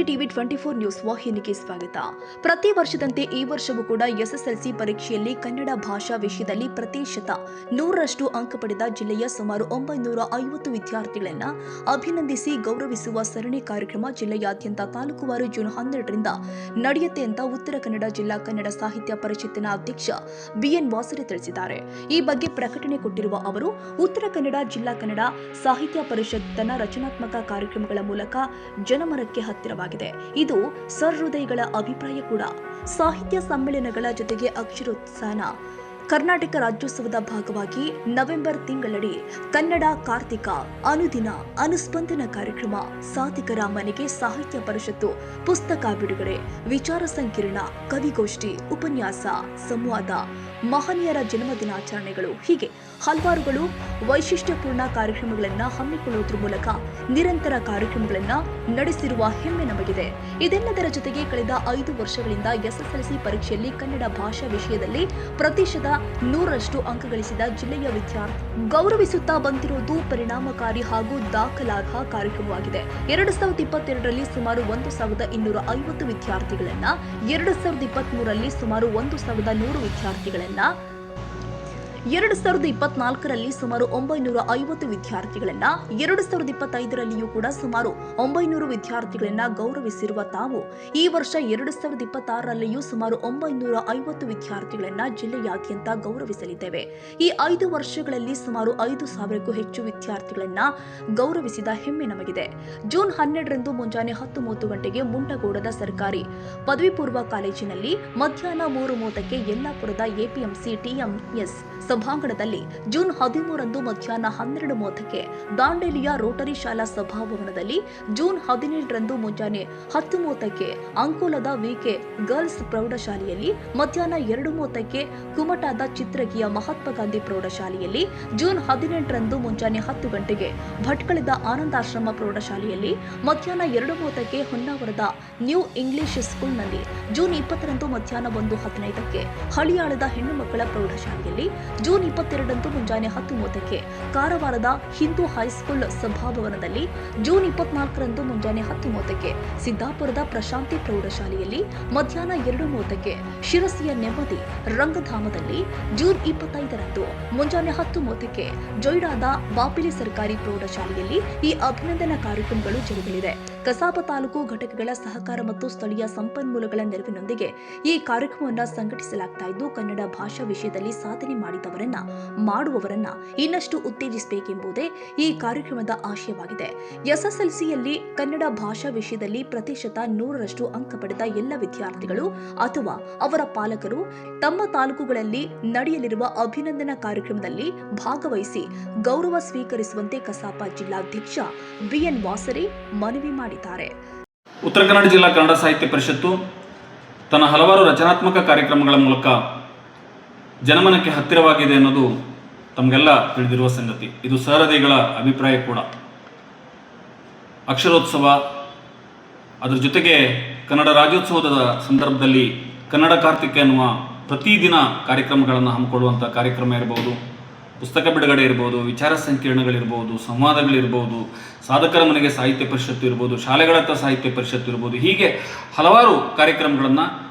ನಮಸ್ತೆ. TV 24 news ವಾಹಿನಿಗೆ ಸ್ವಾಗತ. ಪ್ರತಿ ವರ್ಷದಂತೆ ಈ ವರ್ಷವೂ ಕೂಡ ಎಸ್ಎಸ್ಎಲ್ಸಿ ಪರೀಕ್ಷೆಯಲ್ಲಿ ಕನ್ನಡ ಭಾಷಾ ವಿಷಯದಲ್ಲಿ ಪ್ರತಿಶತ 100ರಷ್ಟು ಅಂಕ ಪಡೆದ ಜಿಲ್ಲೆಯ ಸುಮಾರು 950 ವಿದ್ಯಾರ್ಥಿಗಳನ್ನು ಅಭಿನಂದಿಸಿ ಗೌರವಿಸುವ ಸರಣಿ ಕಾರ್ಯಕ್ರಮ ಜಿಲ್ಲೆಯಾದ್ಯಂತ ತಾಲೂಕುವಾರು ಜೂನ್ 12ರಿಂದ ನಡೆಯುತ್ತೆ ಅಂತ ಉತ್ತರ ಕನ್ನಡ ಜಿಲ್ಲಾ ಕನ್ನಡ ಸಾಹಿತ್ಯ ಪರಿಷತ್ತಿನ ಅಧ್ಯಕ್ಷ ಬಿಎನ್ ವಾಸರೆ ತಿಳಿಸಿದ್ದಾರೆ. ಈ ಬಗ್ಗೆ ಪ್ರಕಟಣೆ ಕೊಟ್ಟಿರುವ ಅವರು, ಉತ್ತರ ಕನ್ನಡ ಜಿಲ್ಲಾ ಕನ್ನಡ ಸಾಹಿತ್ಯ ಪರಿಷತ್ ತನ್ನ ರಚನಾತ್ಮಕ ಕಾರ್ಯಕ್ರಮಗಳ ಮೂಲಕ ಜನಮನಕ್ಕೆ ಹತ್ತಿರವಾಗಿದೆ. ಇದು ಸಹೃದಯಿಗಳ ಅಭಿಪ್ರಾಯ ಕೂಡ. ಸಾಹಿತ್ಯ ಸಮ್ಮೇಳನಗಳ ಜೊತೆಗೆ ಅಕ್ಷರೋತ್ಸಾನ ಕರ್ನಾಟಕ ರಾಜ್ಯೋತ್ಸವದ ಭಾಗವಾಗಿ ನವೆಂಬರ್ ತಿಂಗಳಡಿ ಕನ್ನಡ ಕಾರ್ತಿಕ ಅನುದಿನ ಅನುಸ್ಪಂದನ ಕಾರ್ಯಕ್ರಮ, ಸಾಧಿಕರ ಮನೆಗೆ ಸಾಹಿತ್ಯ ಪರಿಷತ್ತು ಪುಸ್ತಕ ಬಿಡುಗಡೆ, ವಿಚಾರ ಸಂಕಿರಣ, ಕವಿಗೋಷ್ಠಿ, ಉಪನ್ಯಾಸ, ಸಂವಾದ, ಮಹನೀಯರ ಜನ್ಮದಿನಾಚರಣೆಗಳು ಹೀಗೆ ಹಲವಾರುಗಳು ವೈಶಿಷ್ಟ್ಯಪೂರ್ಣ ಕಾರ್ಯಕ್ರಮಗಳನ್ನು ಹಮ್ಮಿಕೊಳ್ಳುವುದರ ಮೂಲಕ ನಿರಂತರ ಕಾರ್ಯಕ್ರಮಗಳನ್ನು ನಡೆಸಿರುವ ಹೆಮ್ಮೆ ನಮಗಿದೆ. ಇದೆಲ್ಲದರ ಜೊತೆಗೆ ಕಳೆದ 5 ವರ್ಷಗಳಿಂದ ಎಸ್ಎಸ್ಎಲ್ಸಿ ಪರೀಕ್ಷೆಯಲ್ಲಿ ಕನ್ನಡ ಭಾಷಾ ವಿಷಯದಲ್ಲಿ ಪ್ರತಿಶತ 100ರಷ್ಟು ಅಂಕ ಗಳಿಸಿದ ಜಿಲ್ಲೆಯ ವಿದ್ಯಾರ್ಥಿ ಗೌರವಿಸುತ್ತಾ ಬಂದಿರುವುದು ಪರಿಣಾಮಕಾರಿ ಹಾಗೂ ದಾಖಲಾರ್ಹ ಕಾರ್ಯಕ್ರಮವಾಗಿದೆ. 2022ರಲ್ಲಿ ಸುಮಾರು 1250 ವಿದ್ಯಾರ್ಥಿಗಳನ್ನ, 2023ರಲ್ಲಿ ಸುಮಾರು 1100 ವಿದ್ಯಾರ್ಥಿಗಳನ್ನ, 2024ರಲ್ಲಿ ಸುಮಾರು 950 ವಿದ್ಯಾರ್ಥಿಗಳನ್ನ, 2025ರಲ್ಲಿಯೂ ಕೂಡ ಸುಮಾರು 900 ವಿದ್ಯಾರ್ಥಿಗಳನ್ನ ಗೌರವಿಸಿರುವ ತಾವು ಈ ವರ್ಷ 2026ರಲ್ಲಿಯೂ ಸುಮಾರು 950 ವಿದ್ಯಾರ್ಥಿಗಳನ್ನ ಜಿಲ್ಲೆಯಾದ್ಯಂತ ಗೌರವಿಸಲಿದ್ದೇವೆ. ಈ 5 ವರ್ಷಗಳಲ್ಲಿ ಸುಮಾರು 5,000ಕ್ಕೂ ಹೆಚ್ಚು ವಿದ್ಯಾರ್ಥಿಗಳನ್ನ ಗೌರವಿಸಿದ ಹೆಮ್ಮೆ ನಮಗಿದೆ. ಜೂನ್ 12ರಂದು ಮುಂಜಾನೆ 10:30 ಗಂಟೆಗೆ ಮುಂಡಗೋಡದ ಸರ್ಕಾರಿ ಪದವಿ ಪೂರ್ವ ಕಾಲೇಜಿನಲ್ಲಿ, ಮಧ್ಯಾಹ್ನ 3:30ಕ್ಕೆ ಯಲ್ಲಾಪುರದ ಎಪಿಎಂಸಿ ಟಿಎಂಎಸ್ ಸಭಾಂಗಣದಲ್ಲಿ, ಜೂನ್ 13ರಂದು ಮಧ್ಯಾಹ್ನ 12:30ಕ್ಕೆ ದಾಂಡೇಲಿಯ ರೋಟರಿ ಶಾಲಾ ಸಭಾಭವನದಲ್ಲಿ, ಜೂನ್ 17ರಂದು ಮುಂಜಾನೆ 10:30ಕ್ಕೆ ಅಂಕೋಲದ ವಿಕೆ ಗರ್ಲ್ಸ್ ಪ್ರೌಢಶಾಲೆಯಲ್ಲಿ, ಮಧ್ಯಾಹ್ನ 2:30ಕ್ಕೆ ಕುಮಟಾದ ಚಿತ್ರಗಿಯ ಮಹಾತ್ಮ ಗಾಂಧಿ ಪ್ರೌಢಶಾಲೆಯಲ್ಲಿ, ಜೂನ್ 18ರಂದು ಮುಂಜಾನೆ 10 ಗಂಟೆಗೆ ಭಟ್ಕಳದ ಆನಂದಾಶ್ರಮ ಪ್ರೌಢಶಾಲೆಯಲ್ಲಿ, ಮಧ್ಯಾಹ್ನ 2:30ಕ್ಕೆ ಹೊನ್ನಾವರದ ನ್ಯೂ ಇಂಗ್ಲಿಷ್ ಸ್ಕೂಲ್ನಲ್ಲಿ, ಜೂನ್ 20ರಂದು ಮಧ್ಯಾಹ್ನ 1:15ಕ್ಕೆ ಹಳಿಯಾಳದ ಹೆಣ್ಣು ಮಕ್ಕಳ ಪ್ರೌಢಶಾಲೆಯಲ್ಲಿ, ಜೂನ್ 22ರಂದು ಮುಂಜಾನೆ 10:30ಕ್ಕೆ ಕಾರವಾರದ ಹಿಂದೂ ಹೈಸ್ಕೂಲ್ ಸಭಾಭವನದಲ್ಲಿ, ಜೂನ್ 24ರಂದು ಮುಂಜಾನೆ 10:30ಕ್ಕೆ ಸಿದ್ದಾಪುರದ ಪ್ರಶಾಂತಿ ಪ್ರೌಢಶಾಲೆಯಲ್ಲಿ, ಮಧ್ಯಾಹ್ನ 2:30ಕ್ಕೆ ಶಿರಸಿಯ ನೆಮ್ಮದಿ ರಂಗಧಾಮದಲ್ಲಿ, ಜೂನ್ 25ರಂದು ಮುಂಜಾನೆ 10:30ಕ್ಕೆ ಜೊಯ್ಡಾದ ಬಾಪಿಲಿ ಸರ್ಕಾರಿ ಪ್ರೌಢಶಾಲೆಯಲ್ಲಿ ಈ ಅಭಿನಂದನಾ ಕಾರ್ಯಕ್ರಮಗಳು ಜರುಗಲಿದೆ. ಕಸಾಪ ತಾಲೂಕು ಘಟಕಗಳ ಸಹಕಾರ ಮತ್ತು ಸ್ಥಳೀಯ ಸಂಪನ್ಮೂಲಗಳ ನೆರವಿನೊಂದಿಗೆ ಈ ಕಾರ್ಯಕ್ರಮವನ್ನು ಸಂಘಟಿಸಲಾಗ್ತಾ ಇದ್ದು, ಕನ್ನಡ ಭಾಷಾ ವಿಷಯದಲ್ಲಿ ಸಾಧನೆ ಮಾಡುವವರನ್ನ ಇನ್ನಷ್ಟು ಉತ್ತೇಜಿಸಬೇಕೆಂಬುದೇ ಈ ಕಾರ್ಯಕ್ರಮದ ಆಶಯವಾಗಿದೆ. ಎಸ್ಎಸ್ಎಲ್ಸಿಯಲ್ಲಿ ಕನ್ನಡ ಭಾಷಾ ವಿಷಯದಲ್ಲಿ ಪ್ರತಿಶತ 100ರಷ್ಟು ಅಂಕ ಪಡೆದ ಎಲ್ಲ ವಿದ್ಯಾರ್ಥಿಗಳು ಅಥವಾ ಅವರ ಪಾಲಕರು ತಮ್ಮ ತಾಲೂಕುಗಳಲ್ಲಿ ನಡೆಯಲಿರುವ ಅಭಿನಂದನಾ ಕಾರ್ಯಕ್ರಮದಲ್ಲಿ ಭಾಗವಹಿಸಿ ಗೌರವ ಸ್ವೀಕರಿಸುವಂತೆ ಕಸಾಪ ಜಿಲ್ಲಾಧ್ಯಕ್ಷ ಬಿಎನ್ ವಾಸರೆ ಮನವಿ ಮಾಡಿದ್ದಾರೆ. ಉತ್ತರ ಕನ್ನಡ ಜಿಲ್ಲಾ ಕನ್ನಡ ಸಾಹಿತ್ಯ ಪರಿಷತ್ತು ತನ್ನ ಹಲವಾರು ರಚನಾತ್ಮಕ ಕಾರ್ಯಕ್ರಮಗಳ ಮೂಲಕ ಜನಮನಕ್ಕೆ ಹತ್ತಿರವಾಗಿದೆ ಅನ್ನೋದು ತಮಗೆಲ್ಲ ತಿಳಿದಿರುವ ಸಂಗತಿ. ಇದು ಸಹೃದಯಿಗಳ ಅಭಿಪ್ರಾಯ ಕೂಡ. ಅಕ್ಷರೋತ್ಸವ, ಅದರ ಜೊತೆಗೆ ಕನ್ನಡ ರಾಜ್ಯೋತ್ಸವದ ಸಂದರ್ಭದಲ್ಲಿ ಕನ್ನಡ ಕಾರ್ತಿಕ ಎನ್ನುವ ಪ್ರತಿದಿನ ಕಾರ್ಯಕ್ರಮಗಳನ್ನು ಹಮ್ಮಿಕೊಳ್ಳುವಂಥ ಕಾರ್ಯಕ್ರಮ ಇರಬಹುದು, ಪುಸ್ತಕ ಬಿಡುಗಡೆ ಇರ್ಬೋದು, ವಿಚಾರ ಸಂಕಿರಣಗಳಿರ್ಬೋದು, ಸಂವಾದಗಳಿರ್ಬೋದು, ಸಾಧಕರ ಮನೆಗೆ ಸಾಹಿತ್ಯ ಪರಿಷತ್ತು ಇರ್ಬೋದು, ಶಾಲೆಗಳತ್ತ ಸಾಹಿತ್ಯ ಪರಿಷತ್ತು ಇರ್ಬೋದು, ಹೀಗೆ ಹಲವಾರು ಕಾರ್ಯಕ್ರಮಗಳನ್ನು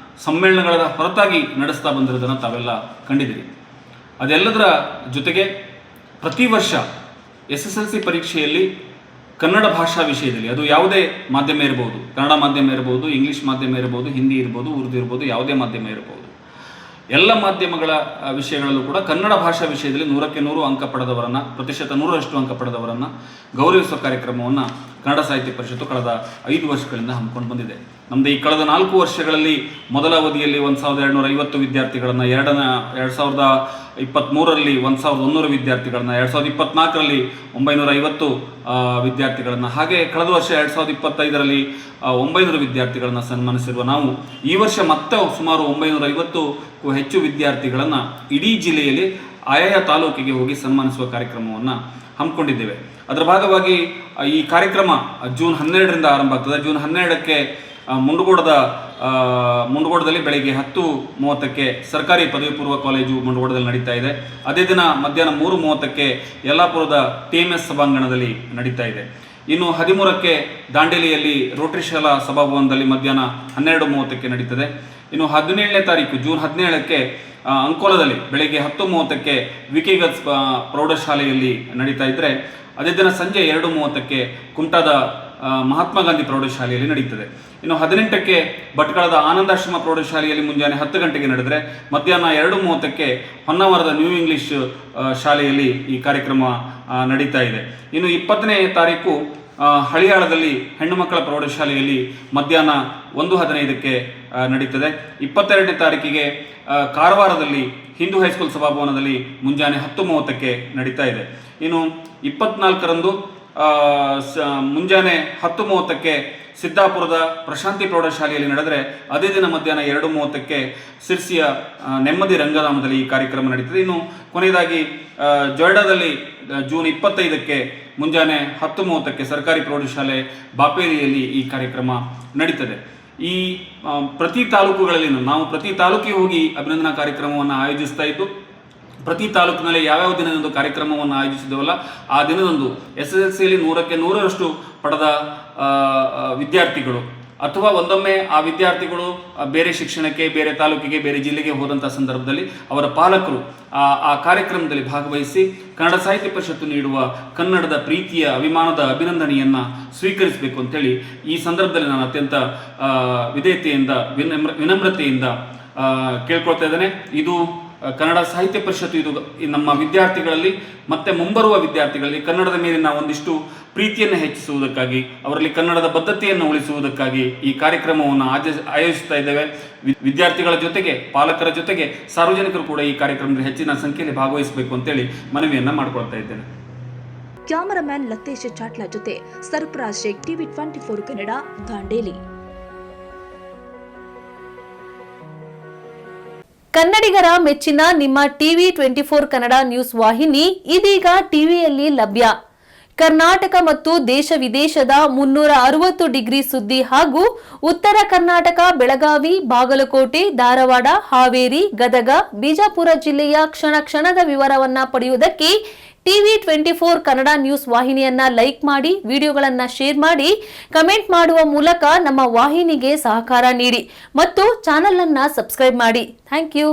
ಸಮ್ಮೇಳನಗಳ ಹೊರತಾಗಿ ನಡೆಸ್ತಾ ಬಂದಿರೋದನ್ನು ತಾವೆಲ್ಲ ಕಂಡಿದ್ದೀರಿ. ಅದೆಲ್ಲದರ ಜೊತೆಗೆ ಪ್ರತಿ ವರ್ಷ ಎಸ್ಎಸ್ಎಲ್ಸಿ ಪರೀಕ್ಷೆಯಲ್ಲಿ ಕನ್ನಡ ಭಾಷಾ ವಿಷಯದಲ್ಲಿ, ಅದು ಯಾವುದೇ ಮಾಧ್ಯಮ ಇರ್ಬೋದು, ಕನ್ನಡ ಮಾಧ್ಯಮ ಇರ್ಬೋದು, ಇಂಗ್ಲೀಷ್ ಮಾಧ್ಯಮ ಇರ್ಬೋದು, ಹಿಂದಿ ಇರ್ಬೋದು, ಉರ್ದು ಇರ್ಬೋದು, ಯಾವುದೇ ಮಾಧ್ಯಮ ಇರ್ಬೋದು, ಎಲ್ಲ ಮಾಧ್ಯಮಗಳ ವಿಷಯಗಳಲ್ಲೂ ಕೂಡ ಕನ್ನಡ ಭಾಷಾ ವಿಷಯದಲ್ಲಿ 100ಕ್ಕೆ 100 ಅಂಕ ಪಡೆದವರನ್ನು, ಪ್ರತಿಶತ 100ರಷ್ಟು ಅಂಕ ಪಡೆದವರನ್ನು ಗೌರವಿಸುವ ಕಾರ್ಯಕ್ರಮವನ್ನು ಕನ್ನಡ ಸಾಹಿತ್ಯ ಪರಿಷತ್ತು ಕಳೆದ 5 ವರ್ಷಗಳಿಂದ ಹಮ್ಮಿಕೊಂಡು ಬಂದಿದೆ. ನಮ್ಮದು ಈ ಕಳೆದ 4 ವರ್ಷಗಳಲ್ಲಿ ಮೊದಲ ಅವಧಿಯಲ್ಲಿ 1250 ವಿದ್ಯಾರ್ಥಿಗಳನ್ನು, 2023ರಲ್ಲಿ 1100 ವಿದ್ಯಾರ್ಥಿಗಳನ್ನು, 2024ರಲ್ಲಿ 950 ವಿದ್ಯಾರ್ಥಿಗಳನ್ನು, ಹಾಗೆ ಕಳೆದ ವರ್ಷ 2025ರಲ್ಲಿ 900 ವಿದ್ಯಾರ್ಥಿಗಳನ್ನು ಸನ್ಮಾನಿಸಿರುವ ನಾವು ಈ ವರ್ಷ ಮತ್ತೆ ಸುಮಾರು 950ಕ್ಕೂ ಹೆಚ್ಚು ವಿದ್ಯಾರ್ಥಿಗಳನ್ನು ಇಡೀ ಜಿಲ್ಲೆಯಲ್ಲಿ ಆಯಾಯ ತಾಲೂಕಿಗೆ ಹೋಗಿ ಸನ್ಮಾನಿಸುವ ಕಾರ್ಯಕ್ರಮವನ್ನು ಹಮ್ಮಿಕೊಂಡಿದ್ದೇವೆ. ಅದರ ಭಾಗವಾಗಿ ಈ ಕಾರ್ಯಕ್ರಮ ಜೂನ್ 12ರಿಂದ ಆರಂಭ ಆಗ್ತದೆ. ಜೂನ್ 12ಕ್ಕೆ ಮುಂಡಗೋಡದಲ್ಲಿ ಬೆಳಗ್ಗೆ 10:30ಕ್ಕೆ ಸರ್ಕಾರಿ ಪದವಿ ಪೂರ್ವ ಕಾಲೇಜು ಮುಂಡಗೋಡದಲ್ಲಿ ನಡೀತಾ ಇದೆ. ಅದೇ ದಿನ ಮಧ್ಯಾಹ್ನ 3:30ಕ್ಕೆ ಯಲ್ಲಾಪುರದ ಟಿಎಂಎಸ್ ಸಭಾಂಗಣದಲ್ಲಿ ನಡೀತಾ ಇದೆ. ಇನ್ನು 13ಕ್ಕೆ ದಾಂಡೇಲಿಯಲ್ಲಿ ರೋಟರಿ ಶಾಲಾ ಸಭಾಭವನದಲ್ಲಿ ಮಧ್ಯಾಹ್ನ 12:30ಕ್ಕೆ ನಡೀತದೆ. ಇನ್ನು 17ನೇ ತಾರೀಕು ಜೂನ್ 17ಕ್ಕೆ ಅಂಕೋಲದಲ್ಲಿ ಬೆಳಗ್ಗೆ 10:30ಕ್ಕೆ ವಿಕೆಗಸ್ ಪ್ರೌಢಶಾಲೆಯಲ್ಲಿ ನಡೀತಾ ಇದ್ದರೆ, ಅದೇ ದಿನ ಸಂಜೆ 2:30ಕ್ಕೆ ಕುಮಟಾದ ಮಹಾತ್ಮ ಗಾಂಧಿ ಪ್ರೌಢಶಾಲೆಯಲ್ಲಿ ನಡೀತದೆ. ಇನ್ನು 18ಕ್ಕೆ ಭಟ್ಕಳದ ಆನಂದಾಶ್ರಮ ಪ್ರೌಢಶಾಲೆಯಲ್ಲಿ ಮುಂಜಾನೆ 10 ಗಂಟೆಗೆ ನಡೆದರೆ, ಮಧ್ಯಾಹ್ನ 2:30ಕ್ಕೆ ಹೊನ್ನಾವರದ ನ್ಯೂ ಇಂಗ್ಲಿಷ್ ಶಾಲೆಯಲ್ಲಿ ಈ ಕಾರ್ಯಕ್ರಮ ನಡೀತಾ ಇದೆ. ಇನ್ನು 20ನೇ ತಾರೀಕು ಹಳಿಯಾಳದಲ್ಲಿ ಹೆಣ್ಣು ಮಕ್ಕಳ ಪ್ರೌಢಶಾಲೆಯಲ್ಲಿ ಮಧ್ಯಾಹ್ನ 1:15ಕ್ಕೆ ನಡೀತದೆ. 22ನೇ ತಾರೀಕಿಗೆ ಕಾರವಾರದಲ್ಲಿ ಹಿಂದೂ ಹೈಸ್ಕೂಲ್ ಸಭಾಭವನದಲ್ಲಿ ಮುಂಜಾನೆ 10:30ಕ್ಕೆ ನಡೀತಾ ಇದೆ. ಇನ್ನು 24ರಂದು ಮುಂಜಾನೆ 10:30ಕ್ಕೆ ಸಿದ್ದಾಪುರದ ಪ್ರಶಾಂತಿ ಪ್ರೌಢಶಾಲೆಯಲ್ಲಿ ನಡೆದರೆ, ಅದೇ ದಿನ ಮಧ್ಯಾಹ್ನ 2:30ಕ್ಕೆ ಸಿರ್ಸಿಯ ನೆಮ್ಮದಿ ರಂಗಧಾಮದಲ್ಲಿ ಈ ಕಾರ್ಯಕ್ರಮ ನಡೀತದೆ. ಇನ್ನು ಕೊನೆಯದಾಗಿ ಜೊಯ್ಡಾದಲ್ಲಿ ಜೂನ್ 25ಕ್ಕೆ ಮುಂಜಾನೆ 10:30ಕ್ಕೆ ಸರ್ಕಾರಿ ಪ್ರೌಢಶಾಲೆ ಬಾಪೇರಿಯಲ್ಲಿ ಈ ಕಾರ್ಯಕ್ರಮ ನಡೀತದೆ. ಈ ಪ್ರತಿ ತಾಲೂಕುಗಳಲ್ಲಿ ನಾವು ಪ್ರತಿ ತಾಲೂಕಿಗೆ ಹೋಗಿ ಅಭಿನಂದನಾ ಕಾರ್ಯಕ್ರಮವನ್ನು ಆಯೋಜಿಸ್ತಾ ಇದ್ದು, ಪ್ರತಿ ತಾಲೂಕಿನಲ್ಲಿ ಯಾವ್ಯಾವ ದಿನದಂದು ಕಾರ್ಯಕ್ರಮವನ್ನು ಆಯೋಜಿಸಿದವಲ್ಲ ಆ ದಿನದಂದು SSLCಯಲ್ಲಿ 100ಕ್ಕೆ 100ರಷ್ಟು ಪಡೆದ ವಿದ್ಯಾರ್ಥಿಗಳು ಅಥವಾ ಒಂದೊಮ್ಮೆ ಆ ವಿದ್ಯಾರ್ಥಿಗಳು ಬೇರೆ ಶಿಕ್ಷಣಕ್ಕೆ, ಬೇರೆ ತಾಲೂಕಿಗೆ, ಬೇರೆ ಜಿಲ್ಲೆಗೆ ಹೋದಂಥ ಸಂದರ್ಭದಲ್ಲಿ ಅವರ ಪಾಲಕರು ಆ ಕಾರ್ಯಕ್ರಮದಲ್ಲಿ ಭಾಗವಹಿಸಿ ಕನ್ನಡ ಸಾಹಿತ್ಯ ಪರಿಷತ್ತು ನೀಡುವ ಕನ್ನಡದ ಪ್ರೀತಿಯ ಅಭಿಮಾನದ ಅಭಿನಂದನೆಯನ್ನು ಸ್ವೀಕರಿಸಬೇಕು ಅಂತೇಳಿ ಈ ಸಂದರ್ಭದಲ್ಲಿ ನಾನು ಅತ್ಯಂತ ವಿಧೇಯತೆಯಿಂದ ವಿನಮ್ರತೆಯಿಂದ ಕೇಳ್ಕೊಳ್ತಾ ಇದ್ದೇನೆ. ಇದು ಕನ್ನಡ ಸಾಹಿತ್ಯ ಪರಿಷತ್ತು ಇದು ನಮ್ಮ ವಿದ್ಯಾರ್ಥಿಗಳಲ್ಲಿ ಮತ್ತೆ ಮುಂಬರುವ ವಿದ್ಯಾರ್ಥಿಗಳಲ್ಲಿ ಕನ್ನಡದ ಮೇಲಿನ ಒಂದಿಷ್ಟು ಪ್ರೀತಿಯನ್ನು ಹೆಚ್ಚಿಸುವುದಕ್ಕಾಗಿ, ಅವರಲ್ಲಿ ಕನ್ನಡದ ಬದ್ಧತೆಯನ್ನು ಉಳಿಸುವುದಕ್ಕಾಗಿ ಈ ಕಾರ್ಯಕ್ರಮವನ್ನು ಆಯೋಜಿಸ್ತಾ ಇದ್ದೇವೆ. ವಿದ್ಯಾರ್ಥಿಗಳ ಜೊತೆಗೆ ಪಾಲಕರ ಜೊತೆಗೆ ಸಾರ್ವಜನಿಕರು ಕೂಡ ಈ ಕಾರ್ಯಕ್ರಮದಲ್ಲಿ ಹೆಚ್ಚಿನ ಸಂಖ್ಯೆಯಲ್ಲಿ ಭಾಗವಹಿಸಬೇಕು ಅಂತೇಳಿ ಮನವಿಯನ್ನು ಮಾಡಿಕೊಳ್ತಾ ಇದ್ದೇನೆ. ಕ್ಯಾಮರಾಮ್ಯಾನ್ ಲತೇಶ್ ಚಾಟ್ಲಾ ಜೊತೆ ಸರ್ಫರಾಜ್ ಶೇಖ್, TV 24 ಕನ್ನಡ, ದಾಂಡೇಲಿ. ಕನ್ನಡಿಗರ ಮೆಚ್ಚಿನ ನಿಮ್ಮ TV 24 ಕನ್ನಡ ನ್ಯೂಸ್ ವಾಹಿನಿ ಇದೀಗ ಟಿವಿಯಲ್ಲಿ ಲಭ್ಯ. ಕರ್ನಾಟಕ ಮತ್ತು ದೇಶ ವಿದೇಶದ 360 ಡಿಗ್ರಿ ಸುದ್ದಿ ಹಾಗೂ ಉತ್ತರ ಕರ್ನಾಟಕ, ಬೆಳಗಾವಿ, ಬಾಗಲಕೋಟೆ, ಧಾರವಾಡ, ಹಾವೇರಿ, ಗದಗ, ಬಿಜಾಪುರ ಜಿಲ್ಲೆಯ ಕ್ಷಣ ಕ್ಷಣದ ವಿವರವನ್ನ ಪಡೆಯುವುದಕ್ಕೆ TV 24 ಕನ್ನಡ ನ್ಯೂಸ್ ವಾಹಿನಿಯನ್ನ ಲೈಕ್ ಮಾಡಿ, ವಿಡಿಯೋಗಳನ್ನ ಶೇರ್ ಮಾಡಿ, ಕಮೆಂಟ್ ಮಾಡುವ ಮೂಲಕ ನಮ್ಮ ವಾಹಿನಿಗೆ ಸಹಕಾರ ನೀಡಿ ಮತ್ತು ಚಾನೆಲ್ ಅನ್ನ ಸಬ್ಸ್ಕ್ರೈಬ್ ಮಾಡಿ. Thank you.